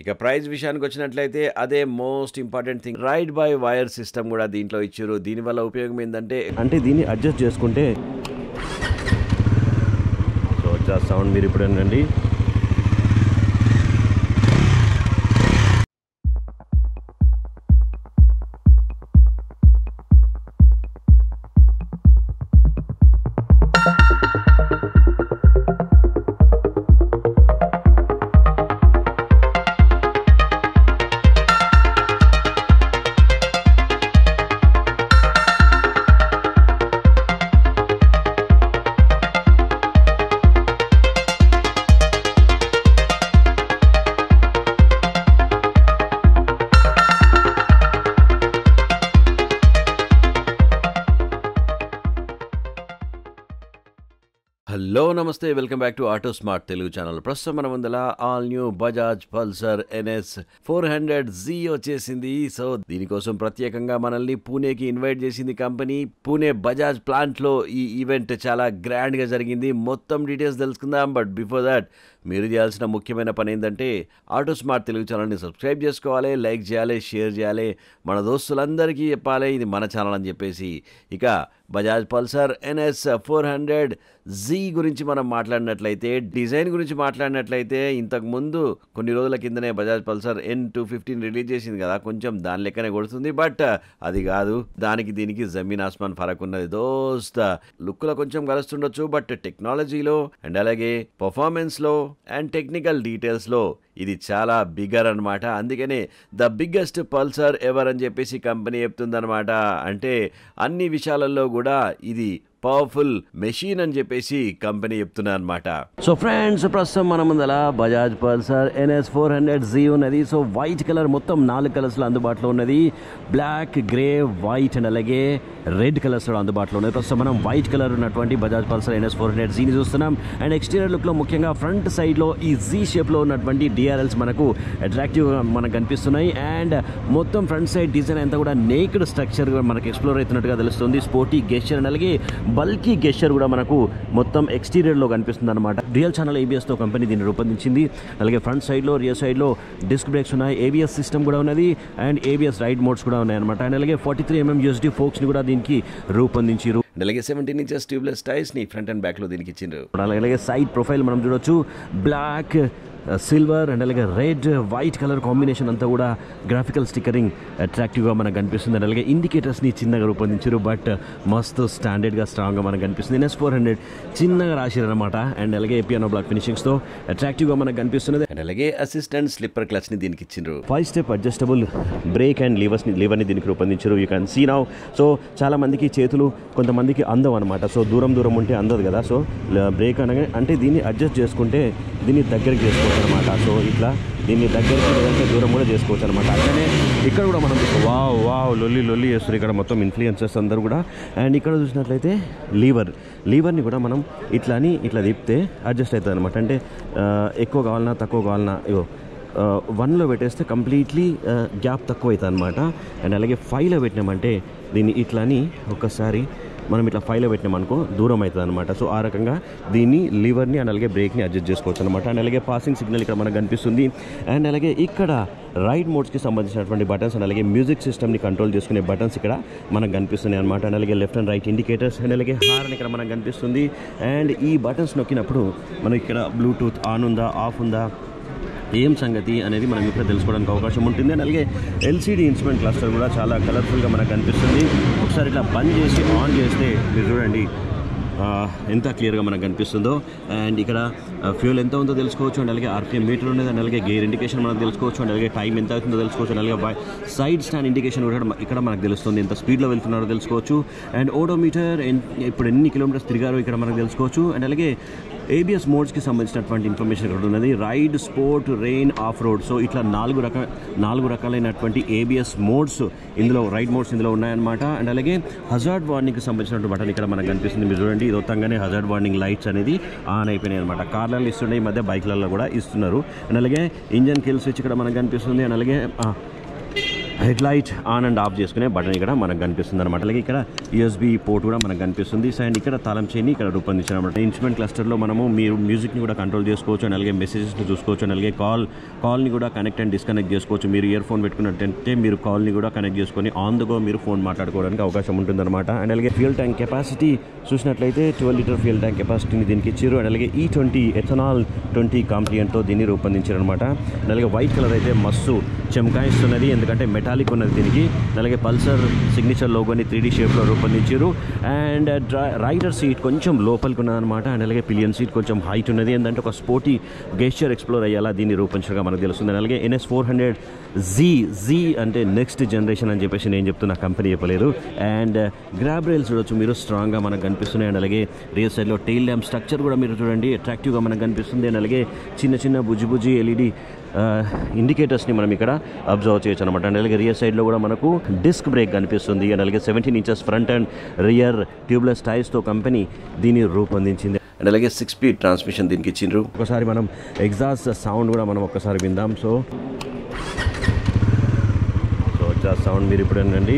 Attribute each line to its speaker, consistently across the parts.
Speaker 1: ఇక ప్రైస్ విషయానికొచ్చినట్లయితే అదే most important thing. Ride by wire system కూడా దీంట్లో ఇచ్చారు. దీనివల్ల ఉపయోగం ఏంటంటే
Speaker 2: దీన్ని అడ్జస్ట్ చేసుకుంటే సో వచ్చే సౌండ్ మీరు ఇప్పుడు వినండి.
Speaker 1: హలో నమస్తే, welcome back to auto smart Telugu channel. ప్రస్తుతం మన ముందల all new Bajaj Pulsar NS 400Z వచ్చేసింది. సో దీనికోసం ప్రత్యేకంగా మనల్ని పూణేకి ఇన్వైట్ చేసింది కంపెనీ. పూణే బజాజ్ ప్లాంట్లో ఈ ఈవెంట్ చాలా గ్రాండ్గా జరిగింది. మొత్తం డీటెయిల్స్ తెలుసుకుందాం. బట్ బిఫోర్ దాట్ మీరు చేయాల్సిన ముఖ్యమైన పని ఏంటంటే ఆటో స్మార్ట్ తెలుగు ఛానల్ని సబ్స్క్రైబ్ చేసుకోవాలి, లైక్ చేయాలి, షేర్ చేయాలి, మన దోస్తులందరికీ చెప్పాలి ఇది మన ఛానల్ అని చెప్పేసి. ఇక బజాజ్ పల్సర్ NS 400Z గురించి మనం మాట్లాడినట్లయితే, డిజైన్ గురించి మాట్లాడినట్లయితే, ఇంతకుముందు కొన్ని రోజుల కిందనే బజాజ్ పల్సర్ N215 రిలీజ్ చేసింది కదా, కొంచెం దాని లెక్కనే కొడుతుంది. బట్ అది కాదు, దానికి దీనికి జమీన్ ఆస్మాన్ ఫరక్ ఉన్నది దోస్త. లుక్లో కొంచెం కలుస్తుండొచ్చు, బట్ టెక్నాలజీలో అండ్ అలాగే పర్ఫార్మెన్స్లో అండ్ టెక్నికల్ డీటెయిల్స్లో ఇది చాలా బిగ్గర్ అనమాట. అందుకనే ద బిగ్గెస్ట్ పల్సర్ ఎవర్ అని చెప్పేసి కంపెనీ చెప్తుందనమాట. అంటే అన్ని విషయాలలో కూడా ఇది పవర్ఫుల్ మెషిన్ అని చెప్పేసి కంపెనీ చెప్తున్నా అనమాట.
Speaker 2: సో ఫ్రెండ్స్, ప్రస్తుతం మన ముందల బజాజ్ పల్సర్ NS 400Z ఉన్నది. సో వైట్ కలర్, మొత్తం 4 కలర్స్లో అందుబాటులో ఉన్నది. బ్లాక్, గ్రే, వైట్ అండ్ అలాగే రెడ్ కలర్స్లో అందుబాటులో ఉన్నది. ప్రస్తుతం మనం వైట్ కలర్ ఉన్నటువంటి బజాజ్ పల్సర్ NS 400Zని చూస్తున్నాం. అండ్ ఎక్స్టీరియర్ లుక్లో ముఖ్యంగా ఫ్రంట్ సైడ్లో ఈ Z షేప్లో ఉన్నటువంటి DRLs మనకు అట్రాక్టివ్గా మనకు కనిపిస్తున్నాయి. అండ్ మొత్తం ఫ్రంట్ సైడ్ డిజైన్ అంతా కూడా నేక్డ్ స్ట్రక్చర్ మనకు ఎక్స్ప్లోర్ అవుతున్నట్టుగా తెలుస్తుంది. స్పోర్టీ గెస్చర్ అండ్ అలాగే బల్కీ గెస్చర్ కూడా మనకు మొత్తం ఎక్స్టీరియర్లో కనిపిస్తుంది అనమాట. డ్యూయల్ ఛానల్ ABSతో కంపెనీ దీన్ని రూపొందించింది. అలాగే ఫ్రంట్ సైడ్లో, రియర్ సైడ్లో డిస్క్ బ్రేక్స్ ఉన్నాయి, ABS సిస్టమ్ కూడా ఉన్నది అండ్ ABS రైడ్ మోడ్స్ కూడా ఉన్నాయి అనమాట. అండ్ అలాగే 43mm USD ఫోక్స్ని కూడా దీనికి రూపొందించారు.
Speaker 1: అలాగే 17 ఇంచెస్ ట్యూబ్లెస్ టైర్స్ని ఫ్రంట్ అండ్ బ్యాక్లో దీనికి ఇచ్చిండ్రు.
Speaker 2: అలాగే సైడ్ ప్రొఫైల్ మనం చూడొచ్చు, బ్లాక్, సిల్వర్ అండ్ అలాగే రెడ్, వైట్ కలర్ కాంబినేషన్ అంతా కూడా గ్రాఫికల్ స్టిక్కరింగ్ అట్రాక్టివ్గా మనకు కనిపిస్తుంది. అండ్ అలాగే ఇండికేటర్స్ని చిన్నగా రూపొందించారు, బట్ మస్తు స్టాండర్డ్గా స్ట్రాంగ్గా మనకు కనిపిస్తుంది. NS 400 చిన్నగా రాశారు అనమాట. అండ్ అలాగే పియానో బ్లాక్ ఫినిషింగ్స్తో అట్రాక్టివ్గా మనకు కనిపిస్తున్నది.
Speaker 1: అండ్ అలాగే అసిస్టెంట్ స్లిప్పర్ క్లచ్ని దీనికి ఇచ్చిండ్రు.
Speaker 2: 5 స్టెప్ అడ్జస్టబుల్ బ్రేక్ అండ్ లివర్ని దీనికి రూపొందించారు. You can see now. So చాలా మందికి చేతులు కొంతమందికి అందం అనమాట. సో దూరం ఉంటే అందదు కదా. సో బ్రేక్ అనగా అంటే దీన్ని అడ్జస్ట్ చేసుకుంటే దీన్ని దగ్గరికి చేసుకోవచ్చు అనమాట. సో ఇట్లా దీన్ని దగ్గరికి లేదంటే దూరం కూడా చేసుకోవచ్చు అనమాట. అట్లనే ఇక్కడ కూడా మనం వావ్ లొల్లి చేస్తారు ఇక్కడ మొత్తం ఇన్ఫ్లుయెన్సర్స్ అందరూ కూడా. అండ్ ఇక్కడ చూసినట్లయితే లీవర్ని కూడా మనం ఇట్లా తిప్పితే అడ్జస్ట్ అవుతుంది అనమాట. అంటే ఎక్కువ కావాలన్నా తక్కువ కావాలన్నా 1లో పెట్టేస్తే కంప్లీట్లీ గ్యాప్ తక్కువ అవుతుంది అనమాట. అండ్ అలాగే 5లో పెట్టినామంటే దీన్ని ఇట్లని ఒక్కసారి మనం ఇట్లా 5లో పెట్టినామనుకో దూరం అవుతుంది అనమాట. సో ఆ రకంగా దీన్ని లివర్ని అండ్ అలాగే బ్రేక్ని అడ్జస్ట్ చేసుకోవచ్చు అనమాట. అండ్ అలాగే పాసింగ్ సిగ్నల్ ఇక్కడ మనకు కనిపిస్తుంది. అండ్ అలాగే ఇక్కడ రైడ్ మోడ్స్కి సంబంధించినటువంటి బటన్స్ అండ్ అలాగే మ్యూజిక్ సిస్టమ్ని కంట్రోల్ చేసుకునే బటన్స్ ఇక్కడ మనకు కనిపిస్తున్నాయి అనమాట. అండ్ అలాగే left and right indicators and అలాగే హార్న్ ఇక్కడ మనకు కనిపిస్తుంది. అండ్ ఈ బటన్స్ నొక్కినప్పుడు మనకి ఇక్కడ బ్లూటూత్ ఆన్ ఉందా, ఆఫ్ ఉందా, ఏం సంగతి అనేది మనం ఇక్కడ తెలుసుకోవడానికి అవకాశం ఉంటుంది. అండ్ అలాగే LCD ఇన్స్ట్రుమెంట్ క్లస్టర్ కూడా చాలా కలర్ఫుల్గా మనకు కనిపిస్తుంది. ఒకసారి ఇట్లా బంద్ చేసి ఆన్ చేస్తే మీరు చూడండి ఎంత క్లియర్గా మనకు కనిపిస్తుందో. అండ్ ఇక్కడ ఫ్యూల్ ఎంత ఉందో తెలుసుకోవచ్చు. అండ్ అలాగే RPM మీటర్ ఉండేది. అండ్ అలాగే గేర్ ఇండికేషన్ మనకు తెలుసుకోవచ్చు. అండ్ అలాగే టైం ఎంత అవుతుందో తెలుసుకోవచ్చు. అండ్ అలాగే సైడ్ స్టాండ్ ఇండికేషన్ కూడా ఇక్కడ మనకు తెలుస్తుంది, ఎంత స్పీడ్లో వెళ్తున్నారో తెలుసుకోవచ్చు. అండ్ ఓడోమీటర్ ఇప్పుడు ఎన్ని కిలోమీటర్స్ తిరిగారో ఇక్కడ మనకు తెలుసుకోవచ్చు. అండ్ అలాగే ABS మోడ్స్కి సంబంధించినటువంటి ఇన్ఫర్మేషన్ ఇక్కడ ఉన్నది. Ride, sport, rain, off road. So ఇట్లా 4 రకాలైనటువంటి ABS మోడ్స్ ఇందులో, రైడ్ మోడ్స్ ఇందులో ఉన్నాయన్నమాట. అండ్ అలాగే హజార్డ్ వార్నింగ్కి సంబంధించినటువంటి బటన్ ఇక్కడ మనకు కనిపిస్తుంది. మీరు చూడండి, ఇది మొత్తంగానే హజార్డ్ వార్నింగ్ లైట్స్ అనేది ఆన్ అయిపోయినాయి అనమాట. కార్లలో ఇస్తుండే, ఈ మధ్య బైక్లలో కూడా ఇస్తున్నారు. అండ్ అలాగే ఇంజన్ కిల్ స్విచ్ ఇక్కడ మనకు కనిపిస్తుంది. అండ్ అలాగే head light on and of చేసుకునే బటన్ ఇక్కడ మనకు కనిపిస్తుంది అనమాట. అలాగే ఇక్కడ USB పోర్ట్ కూడా మనకు కనిపిస్తుంది. అండ్ ఇక్కడ తాళం చైన్ ఇక్కడ రూపొందించారు అనమాట. ఇన్స్ట్రుమెంట్ క్లస్టర్లో మనము మీరు మ్యూజిక్ని కూడా కంట్రోల్ చేసుకోవచ్చు అండ్ అలాగే మెసేజెస్ని చూసుకోవచ్చు అండ్ అలాగే కాల్ని కూడా కనెక్ట్ అండ్ డిస్కనెక్ట్ చేసుకోవచ్చు. మీరు ఇయర్ ఫోన్ పెట్టుకున్నట్టయితే మీరు కాల్ని కూడా కనెక్ట్ చేసుకొని ఆన్ ద గో మీరు ఫోన్ మాట్లాడుకోవడానికి అవకాశం ఉంటుందన్నమాట. అండ్ అలాగే ఫ్యూయల్ ట్యాంక్ కెపాసిటీ చూసినట్లయితే 12 లీటర్ ఫ్యూయల్ ట్యాంక్ కెపాసిటీని దీనికి ఇచ్చారు. అండ్ అలాగే E20 ఎథనాల్ 20 కాంప్లియంట్తో దీన్ని రూపొందించారు అనమాట. అండ్ అలాగే వైట్ కలర్ అయితే మస్తు చెమకాయిస్తున్నది, ఎందుకంటే మెటాలిక్ ఉన్నది దీనికి. అలాగే పల్సర్ సిగ్నేచర్ లోగోని 3D షేప్లో రూపొందించారు. అండ్ రైడర్ సీట్ కొంచెం లోపలికి ఉన్నదన్నమాట. అండ్ అలాగే పిలియన్ సీట్ కొంచెం హైట్ ఉన్నది, ఏంటంటే ఒక స్పోర్టీ గెస్చర్ ఎక్స్ప్లోర్ అయ్యేలా దీన్ని రూపొందించగా మనకు తెలుస్తుంది. అలాగే NS400Z అంటే నెక్స్ట్ జనరేషన్ అని చెప్పేసి నేను చెప్తున్నా, కంపెనీ చెప్పలేదు. అండ్ గ్రాబ్ రైల్స్ చూడొచ్చు మీరు, స్ట్రాంగ్గా మనకు కనిపిస్తున్నాయి. అండ్ అలాగే రియర్ సైడ్లో టెయిల్ ల్యాంప్ స్ట్రక్చర్ కూడా మీరు చూడండి అట్రాక్టివ్గా మనకు కనిపిస్తుంది. అండ్ అలాగే చిన్న బుజ్జి LED ఇండికేటర్స్ని మనం ఇక్కడ అబ్జర్వ్ చేయొచ్చు అనమాట. అండ్ అలాగే రియర్ సైడ్లో కూడా మనకు డిస్క్ బ్రేక్ కనిపిస్తుంది. అండ్ అలాగే 17 inches front and rear tubeless టైర్స్తో కంపెనీ దీన్ని రూపొందించింది.
Speaker 1: అండ్ అలాగే 6 స్పీడ్ ట్రాన్స్మిషన్ దీనికి ఇచ్చిండ్రు.
Speaker 2: ఒకసారి మనం ఎగ్జాస్ట్ సౌండ్ కూడా మనం ఒక్కసారి విందాం. సో ఎగ్జాస్ట్ సౌండ్ మీరు ఇప్పుడు ఏంటండి.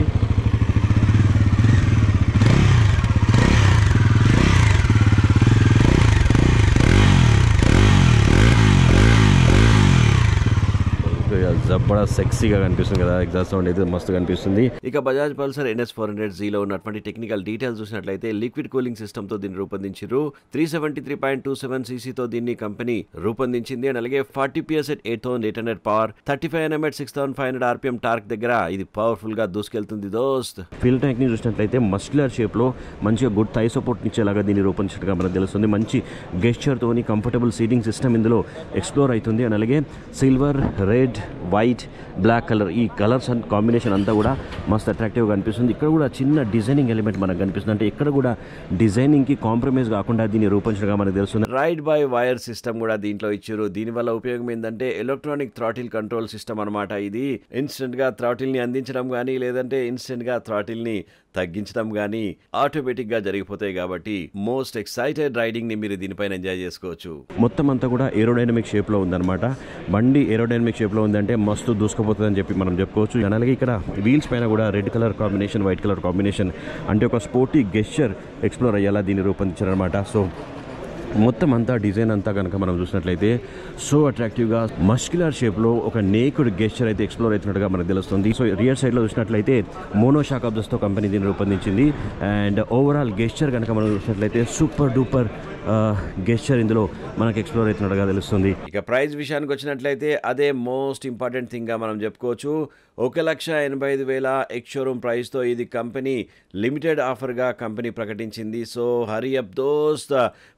Speaker 2: జబ్బడా సెక్సీగా కనిపిస్తుంది కదా, ఎగ్జాస్ట్ సౌండ్ అయితే మస్తు కనిపిస్తుంది.
Speaker 1: ఇక బజాజ్ పల్సర్ NS400Zలో ఉన్నటువంటి టెక్నికల్ డీటెయిల్స్ చూసినట్లయితే లిక్విడ్ కూలింగ్ సిస్టమ్తో దీన్ని రూపొందించారు. 373.27cc తో దీన్ని కంపెనీ రూపొందించింది. అండ్ అలాగే 40 PS at 8,800 power, 35 Nm at 6,500 RPM torque దగ్గర ఇది పవర్ఫుల్ గా దూసుకెళ్తుంది దోస్త్.
Speaker 2: ఫ్యూయల్ ట్యాంక్ ని చూసినట్లయితే మస్క్యులర్ షేప్ లో మంచిగా గుడ్ థై సపోర్ట్ ఇచ్చేలాగా దీన్ని రూపొందించినట్టుగా మనకు తెలుస్తుంది. మంచి గెస్చర్ తోని కంఫర్టబుల్ సీటింగ్ సిస్టమ్ ఇందులో ఎక్స్ప్లోర్ అవుతుంది. అండ్ అలాగే silver, red, white, black colour ఈ కలర్స్ అండ్ కాంబినేషన్ అంతా కూడా మస్తు అట్రాక్టివ్గా కనిపిస్తుంది. ఇక్కడ కూడా చిన్న డిజైనింగ్ ఎలిమెంట్ మనకు కనిపిస్తుంది, అంటే ఇక్కడ కూడా డిజైనింగ్కి కాంప్రమైజ్ కాకుండా దీన్ని రూపొందించగా మనకు తెలుస్తుంది.
Speaker 1: రైడ్ బై వైర్ సిస్టమ్ కూడా దీంట్లో ఇచ్చారు. దీనివల్ల ఉపయోగం ఏంటంటే ఎలక్ట్రానిక్ థ్రాటిల్ కంట్రోల్ సిస్టమ్ అనమాట. ఇది ఇన్స్టెంట్ గా థ్రాటిల్ ని అందించడం కానీ లేదంటే ఇన్స్టెంట్ గా థ్రాటిల్ ని తగ్గించడం కానీ ఆటోమేటిక్ గా జరిగిపోతాయి. కాబట్టి మోస్ట్ ఎక్సైటెడ్ రైడింగ్ ని మీరు దీనిపైన ఎంజాయ్ చేసుకోవచ్చు.
Speaker 2: మొత్తం అంతా కూడా ఏరోడైనమిక్ షేప్ లో ఉందన్నమాట. బండి ఏరోడైనమిక్ షేప్ లో ఉందంటే మస్తు దూసుకుపోతుంది అని చెప్పి మనం చెప్పుకోవచ్చు. అలాగే ఇక్కడ వీల్స్ పైన కూడా red colour combination, white colour combination, అంటే ఒక స్పోర్టీ గెస్చర్ ఎక్స్ప్లోర్ అయ్యేలా దీన్ని రూపొందించారనమాట. సో మొత్తం అంతా డిజైన్ అంతా కనుక మనం చూసినట్లయితే సో అట్రాక్టివ్గా మస్క్యులర్ షేప్లో ఒక నేకుడ్ గెస్చర్ అయితే ఎక్స్ప్లోర్ అవుతున్నట్టుగా మనకు తెలుస్తుంది. సో రియర్ సైడ్లో చూసినట్లయితే మోనో షాక్ అబ్జర్స్తో కంపెనీ దీన్ని రూపొందించింది. అండ్ ఓవరాల్ గెస్చర్ కనుక మనం చూసినట్లయితే సూపర్ డూపర్ గెస్చర్ ఇందులో మనకు ఎక్స్ప్లోర్ అవుతున్నట్టుగా తెలుస్తుంది.
Speaker 1: ఇక ప్రైస్ విషయానికి వచ్చినట్లయితే అదే మోస్ట్ ఇంపార్టెంట్ థింగ్గా మనం చెప్పుకోవచ్చు. 1,85,000 ఎక్స్ షోరూమ్ ప్రైస్తో ఇది కంపెనీ లిమిటెడ్ ఆఫర్గా కంపెనీ ప్రకటించింది. సో హరి అప్ దోస్త్,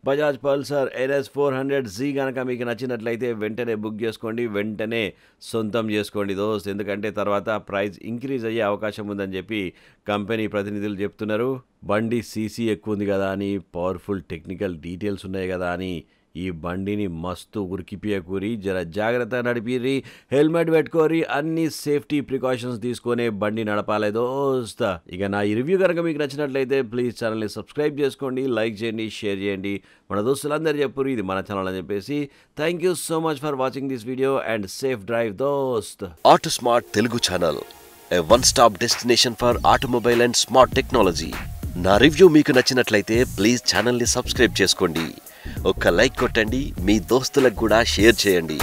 Speaker 1: బజాజ్ పల్సర్ NS400Z కనుక మీకు నచ్చినట్లయితే వెంటనే బుక్ చేసుకోండి, వెంటనే సొంతం చేసుకోండి దోస్త్. ఎందుకంటే తర్వాత ప్రైస్ ఇంక్రీజ్ అయ్యే అవకాశం ఉందని చెప్పి కంపెనీ ప్రతినిధులు చెప్తున్నారు. బండి సీసీ ఎక్కువ ఉంది కదా అని, పవర్ఫుల్ టెక్నికల్ డీటెయిల్స్ ఉన్నాయి కదా అని ఈ బండిని మస్తు ఉరికిపియకూరి, జర జాగ్రత్తగా నడిపిరి, హెల్మెట్ పెట్టుకోరి, అన్ని సేఫ్టీ ప్రికాషన్స్ తీసుకొని బండి నడపాలి దోస్త. ఇక నా ఈ రివ్యూ కనుక మీకు నచ్చినట్లయితే ప్లీజ్ ఛానల్ని సబ్స్క్రైబ్ చేసుకోండి, లైక్ చేయండి, షేర్ చేయండి, మన దోస్తులందరూ చెప్పురు ఇది మన ఛానల్ అని చెప్పేసి. Thank you so much for watching this video and safe drive దోస్త్.
Speaker 3: Auto smart Telugu channel, a one-stop destination for automobile and smart technology. నా రివ్యూ మీకు నచ్చినట్లయితే ప్లీజ్ ఛానల్ని సబ్స్క్రైబ్ చేసుకోండి, ఒక్క లైక్ కొట్టండి, మీ దోస్తులకు కూడా షేర్ చేయండి.